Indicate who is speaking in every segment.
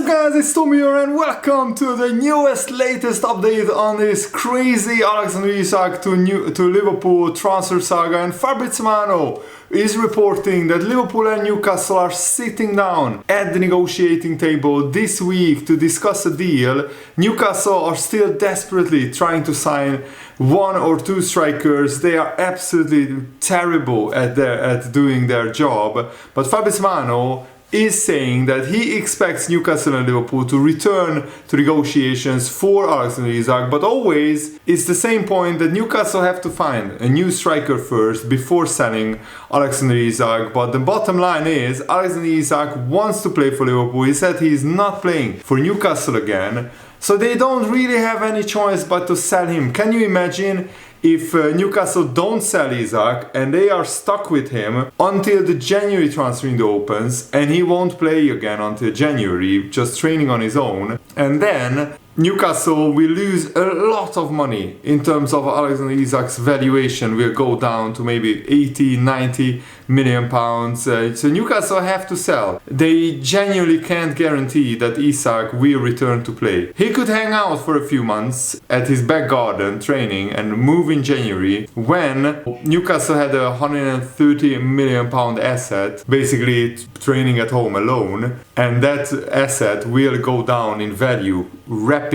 Speaker 1: Guys, it's Tommy here and welcome to the latest update on this crazy Alexander Isak to Liverpool transfer saga. And Fabrizio is reporting that Liverpool and Newcastle are sitting down at the negotiating table this week to discuss a deal. Newcastle are still desperately trying to sign one or two strikers. They are absolutely terrible at doing their job. But Fabrizio is saying that he expects Newcastle and Liverpool to return to negotiations for Alexander Isak, but always it's the same point that Newcastle have to find a new striker first before selling Alexander Isak. But the bottom line is Alexander Isak wants to play for Liverpool. He said he is not playing for Newcastle again, so they don't really have any choice but to sell him. Can you imagine if Newcastle don't sell Isak and they are stuck with him until the January transfer window opens, and he won't play again until January, just training on his own, and then Newcastle will lose a lot of money in terms of Alexander Isak's valuation will go down to maybe 80-90 million pounds. So Newcastle have to sell. They genuinely can't guarantee that Isak will return to play. He could hang out for a few months at his back garden training and move in January when Newcastle had a 130 million pound asset basically training at home alone, and that asset will go down in value rapidly.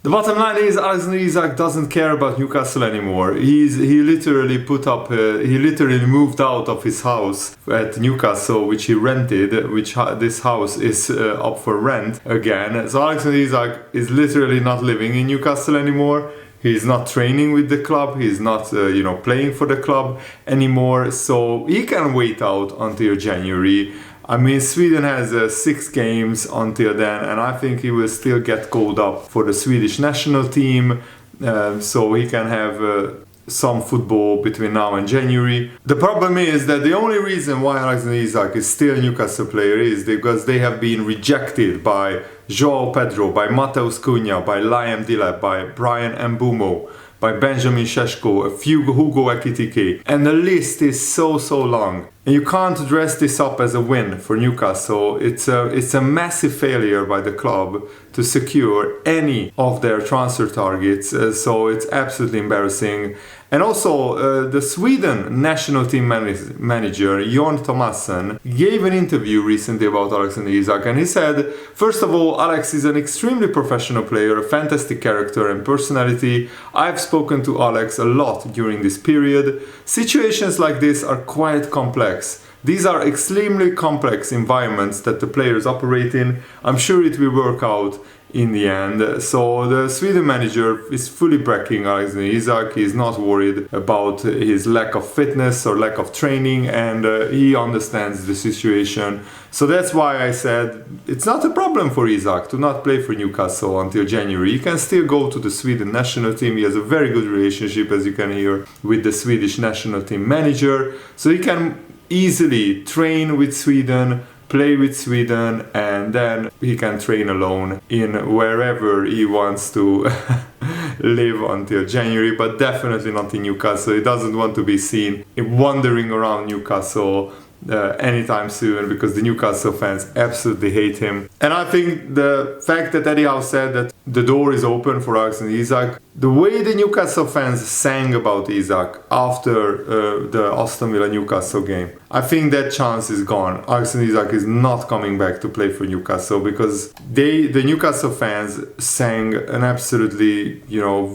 Speaker 1: The bottom line is Alexander Isak doesn't care about Newcastle anymore. He literally moved out of his house at Newcastle, which he rented, this house is up for rent again. So Alexander Isak is literally not living in Newcastle anymore. He's not training with the club. He's not, playing for the club anymore. So he can wait out until January. I mean, Sweden has 6 games until then, and I think he will still get called up for the Swedish national team, so he can have some football between now and January. The problem is that the only reason why Alexander Isak is still a Newcastle player is because they have been rejected by João Pedro, by Mateus Cunha, by Liam Delap, by Brian Mbumo, by Benjamin Šeško, a few Hugo Ekitike, and the list is so long. And you can't dress this up as a win for Newcastle. It's a massive failure by the club to secure any of their transfer targets, so it's absolutely embarrassing. And also, the Sweden national team manager, Jon Thomasson, gave an interview recently about Alexander Isak, and he said, first of all, Alex is an extremely professional player, a fantastic character and personality. I've spoken to Alex a lot during this period. Situations like this are quite complex. These are extremely complex environments that the players operate in. I'm sure it will work out in the end. So the Sweden manager is fully backing Alexander Isak. He's not worried about his lack of fitness or lack of training, and he understands the situation. So that's why I said it's not a problem for Isak to not play for Newcastle until January. He can still go to the Sweden national team. He has a very good relationship, as you can hear, with the Swedish national team manager. So he can easily train with Sweden, play with Sweden, and then he can train alone in wherever he wants to live until January, but definitely not in Newcastle. He doesn't want to be seen wandering around Newcastle anytime soon, because the Newcastle fans absolutely hate him. And I think the fact that Eddie Howe said that the door is open for Alexander Isak, the way the Newcastle fans sang about Isak after the Aston Villa Newcastle game, I think that chance is gone. Alexander Isak is not coming back to play for Newcastle, because the Newcastle fans sang an absolutely,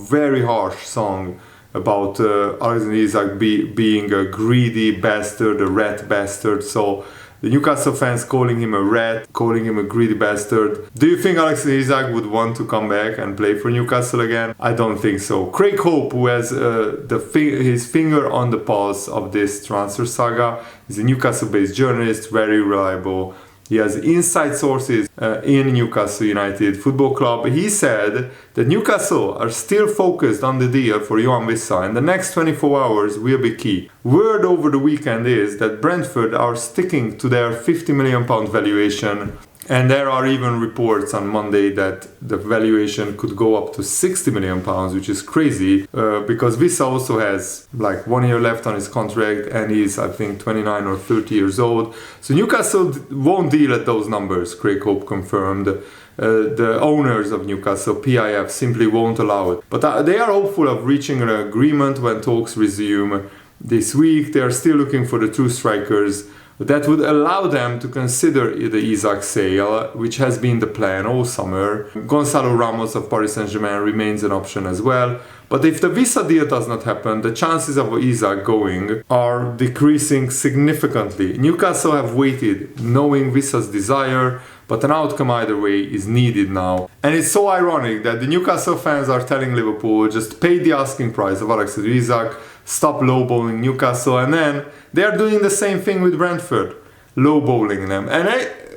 Speaker 1: very harsh song about Alexander Isak being a greedy bastard, a rat bastard. So the Newcastle fans calling him a rat, calling him a greedy bastard. Do you think Alexander Isak would want to come back and play for Newcastle again? I don't think so. Craig Hope, who has his finger on the pulse of this transfer saga, is a Newcastle-based journalist, very reliable. He has inside sources in Newcastle United Football Club. He said that Newcastle are still focused on the deal for Wissa, and the next 24 hours will be key. Word over the weekend is that Brentford are sticking to their £50 million valuation And there are even reports on Monday that the valuation could go up to £60 million, which is crazy because Wissa also has like 1 year left on his contract and he's, I think, 29 or 30 years old. So Newcastle won't deal at those numbers, Craig Hope confirmed. The owners of Newcastle, PIF, simply won't allow it. But they are hopeful of reaching an agreement when talks resume this week. They are still looking for the two strikers that would allow them to consider the Isak sale, which has been the plan all summer. Gonzalo Ramos of Paris Saint-Germain remains an option as well. But if the Wissa deal does not happen, the chances of Isak going are decreasing significantly. Newcastle have waited, knowing Wissa's desire, but an outcome either way is needed now. And it's so ironic that the Newcastle fans are telling Liverpool just pay the asking price of Alexander Isak, stop lowballing Newcastle, and then they are doing the same thing with Brentford, lowballing them. And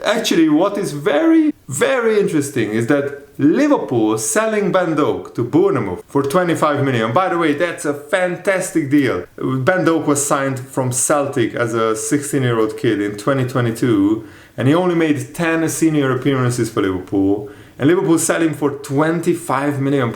Speaker 1: actually what is very, very interesting is that Liverpool selling Ben Doak to Bournemouth for 25 million. By the way, that's a fantastic deal. Ben Doak was signed from Celtic as a 16-year-old kid in 2022, and he only made 10 senior appearances for Liverpool. And Liverpool selling for £25 million.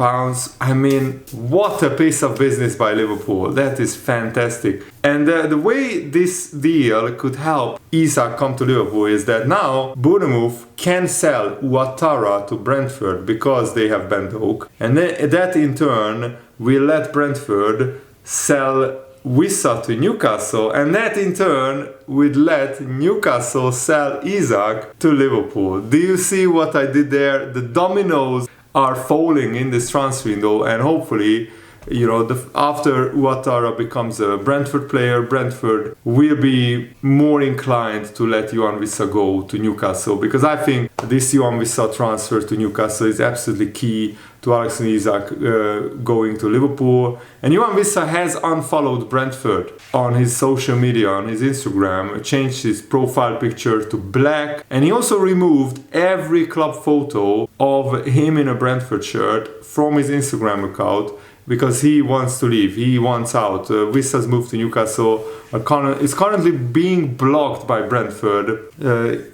Speaker 1: I mean, what a piece of business by Liverpool. That is fantastic. And the way this deal could help Isak come to Liverpool is that now Bournemouth can sell Ouattara to Brentford because they have Ben Doak. And that in turn will let Brentford sell Wissa to Newcastle, and that in turn would let Newcastle sell Isak to Liverpool. Do you see what I did there? The dominoes are falling in this transfer window, and hopefully, after Ouattara becomes a Brentford player, Brentford will be more inclined to let Yoane Wissa go to Newcastle, because I think this Yoane Wissa transfer to Newcastle is absolutely key to Alexander Isak going to Liverpool. And Yoane Wissa has unfollowed Brentford on his social media, on his Instagram, changed his profile picture to black, and he also removed every club photo of him in a Brentford shirt from his Instagram account, because he wants to leave, he wants out. Wissa's move to Newcastle is currently being blocked by Brentford.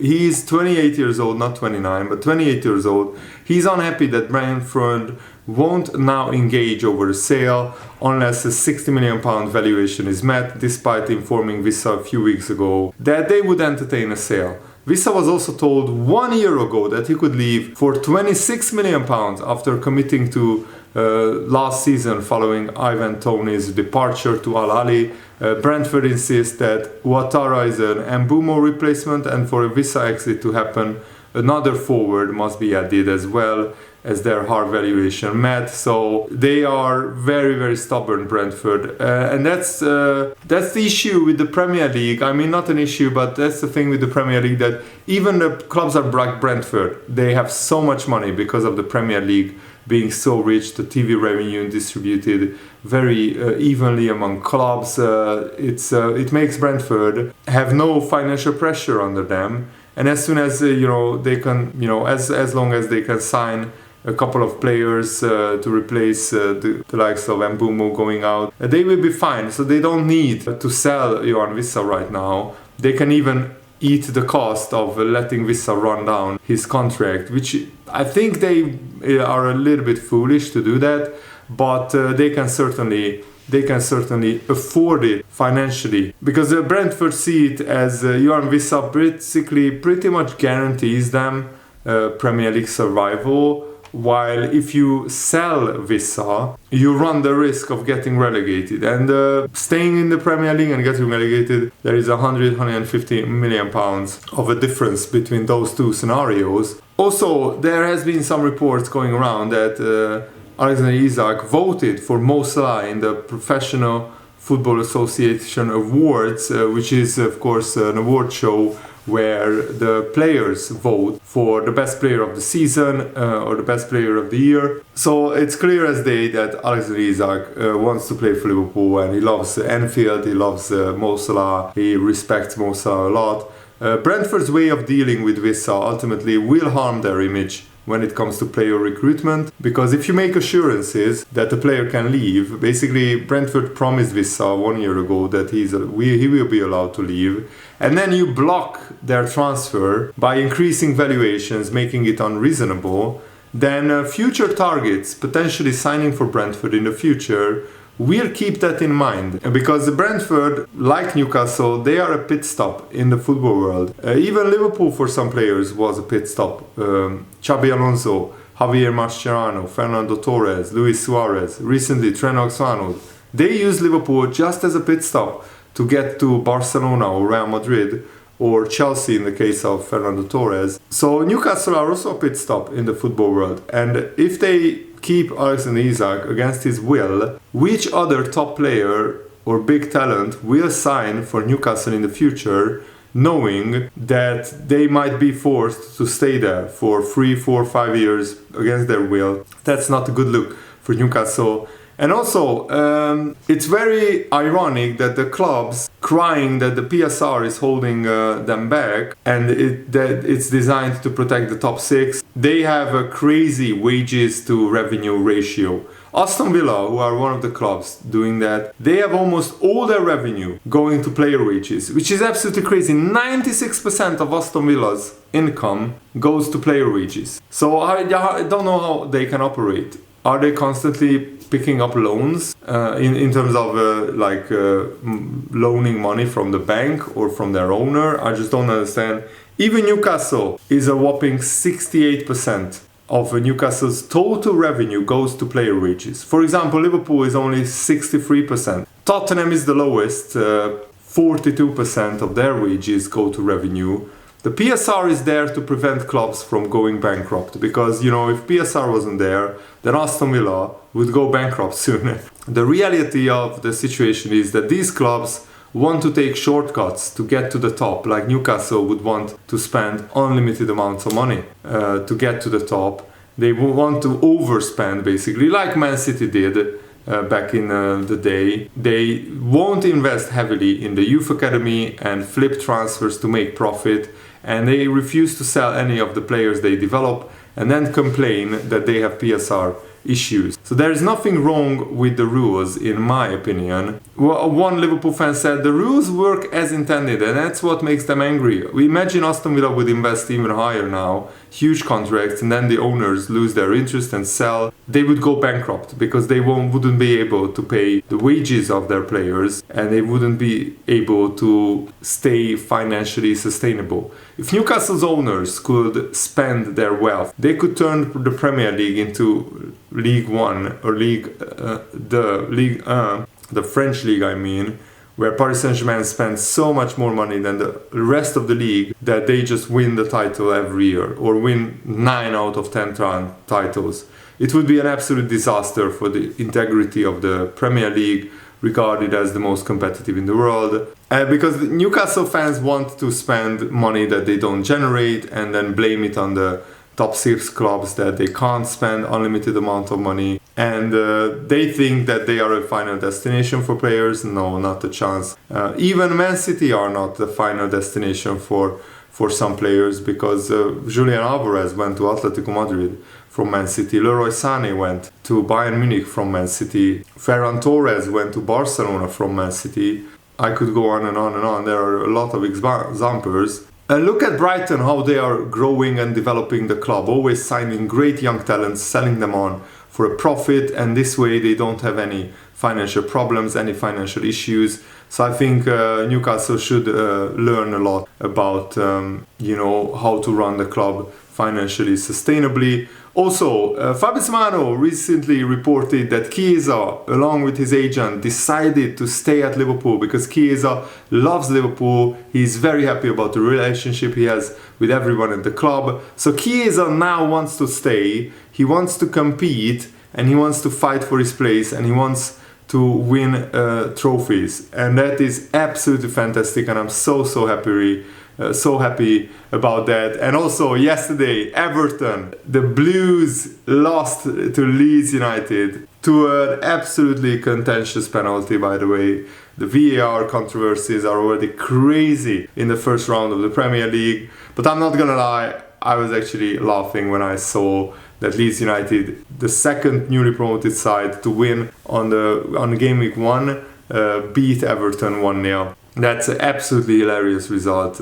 Speaker 1: He's 28 years old, not 29, but 28 years old. He's unhappy that Brentford won't now engage over a sale unless a £60 million valuation is met, despite informing Wissa a few weeks ago that they would entertain a sale. Wissa was also told 1 year ago that he could leave for £26 million after committing to last season following Ivan Toney's departure to Al Ahly. Brentford insists that Ouattara is an Mbeumo replacement, and for a Wissa exit to happen, another forward must be added as well as their hard valuation met. So they are very, very stubborn, Brentford, and that's the issue with the Premier League. I mean, not an issue, but that's the thing with the Premier League, that even the clubs are like Brentford, they have so much money because of the Premier League being so rich, the TV revenue distributed very evenly among clubs. It makes Brentford have no financial pressure under them, and as soon as they can, as long as they can sign a couple of players to replace the likes of Mbeumo going out, they will be fine. So they don't need to sell Yoane Wissa right now. They can even eat the cost of letting Wissa run down his contract, which I think they are a little bit foolish to do that, but they can certainly afford it financially, because Brentford see it as Yoane Wissa basically pretty much guarantees them Premier League survival, while if you sell Wissa, you run the risk of getting relegated. And staying in the Premier League and getting relegated, there is 150 million pounds of a difference between those two scenarios. Also, there has been some reports going around that Alexander Isak voted for Mo Salah in the Professional Football Association Awards, which is of course an award show where the players vote for the best player of the season or the best player of the year. So it's clear as day that Alexander Isak wants to play for Liverpool, and he loves Anfield, he loves Mo Salah, he respects Mo Salah a lot. Brentford's way of dealing with Wissa ultimately will harm their image when it comes to player recruitment, because if you make assurances that the player can leave, basically Brentford promised Wissa 1 year ago that he will be allowed to leave, and then you block their transfer by increasing valuations, making it unreasonable, then future targets potentially signing for Brentford in the future will keep that in mind, because Brentford, like Newcastle, they are a pit stop in the football world. Even Liverpool for some players was a pit stop. Xabi Alonso, Javier Mascherano, Fernando Torres, Luis Suarez, recently Trent Alexander-Arnold. They use Liverpool just as a pit stop to get to Barcelona or Real Madrid or Chelsea in the case of Fernando Torres. So Newcastle are also a pit stop in the football world, and if they keep Alexander Isak against his will, which other top player or big talent will sign for Newcastle in the future, knowing that they might be forced to stay there for 3, 4, 5 years against their will? That's not a good look for Newcastle. And also, it's very ironic that the clubs crying that the PSR is holding them back and that it's designed to protect the top 6, they have a crazy wages to revenue ratio. Aston Villa, who are one of the clubs doing that, they have almost all their revenue going to player wages, which is absolutely crazy. 96% of Aston Villa's income goes to player wages. So I don't know how they can operate. Are they constantly picking up loans in terms of loaning money from the bank or from their owner? I just don't understand. Even Newcastle is a whopping 68% of Newcastle's total revenue goes to player wages. For example, Liverpool is only 63%. Tottenham is the lowest, 42% of their wages go to revenue. The PSR is there to prevent clubs from going bankrupt, because, you know, if PSR wasn't there, then Aston Villa would go bankrupt soon. The reality of the situation is that these clubs want to take shortcuts to get to the top, like Newcastle would want to spend unlimited amounts of money to get to the top. They will want to overspend, basically, like Man City did back in the day. They won't invest heavily in the youth academy and flip transfers to make profit, and they refuse to sell any of the players they develop and then complain that they have PSR issues. So there is nothing wrong with the rules, in my opinion. One Liverpool fan said the rules work as intended, and that's what makes them angry. We imagine Aston Villa would invest even higher now, huge contracts, and then the owners lose their interest and sell. They would go bankrupt because they wouldn't be able to pay the wages of their players, and they wouldn't be able to stay financially sustainable. If Newcastle's owners could spend their wealth, they could turn the Premier League into League One or the French league, I mean, where Paris Saint-Germain spends so much more money than the rest of the league that they just win the title every year or win 9 out of 10 titles. It would be an absolute disaster for the integrity of the Premier League, regarded as the most competitive in the world. Because Newcastle fans want to spend money that they don't generate and then blame it on the top 6 clubs that they can't spend unlimited amount of money, and they think that they are a final destination for players. No, not a chance. Even Man City are not the final destination for some players, because Julian Alvarez went to Atletico Madrid from Man City, Leroy Sané went to Bayern Munich from Man City, Ferran Torres went to Barcelona from Man City. I could go on and on and on. There are a lot of examples. Look at Brighton, how they are growing and developing the club, always signing great young talents, selling them on for a profit, and this way they don't have any financial problems, any financial issues. So I think Newcastle should learn a lot about how to run the club financially sustainably. Also, Fabrizio Romano recently reported that Chiesa, along with his agent, decided to stay at Liverpool because Chiesa loves Liverpool. He's very happy about the relationship he has with everyone at the club. So Chiesa now wants to stay, he wants to compete, and he wants to fight for his place, and he wants to win trophies. And that is absolutely fantastic, and I'm so happy about that. And also yesterday, Everton, the Blues lost to Leeds United to an absolutely contentious penalty, by the way. The VAR controversies are already crazy in the first round of the Premier League. But I'm not gonna lie, I was actually laughing when I saw that Leeds United, the second newly promoted side to win on game week 1, beat Everton 1-0. That's an absolutely hilarious result,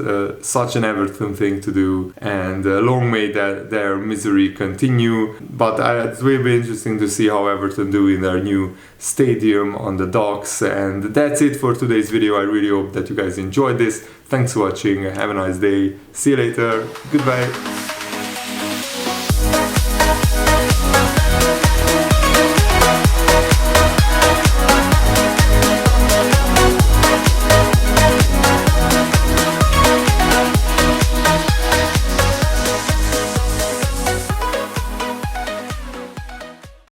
Speaker 1: such an Everton thing to do, and long may their misery continue. But it will be interesting to see how Everton do in their new stadium on the docks. And that's it for today's video. I really hope that you guys enjoyed this. Thanks for watching, have a nice day, see you later, goodbye.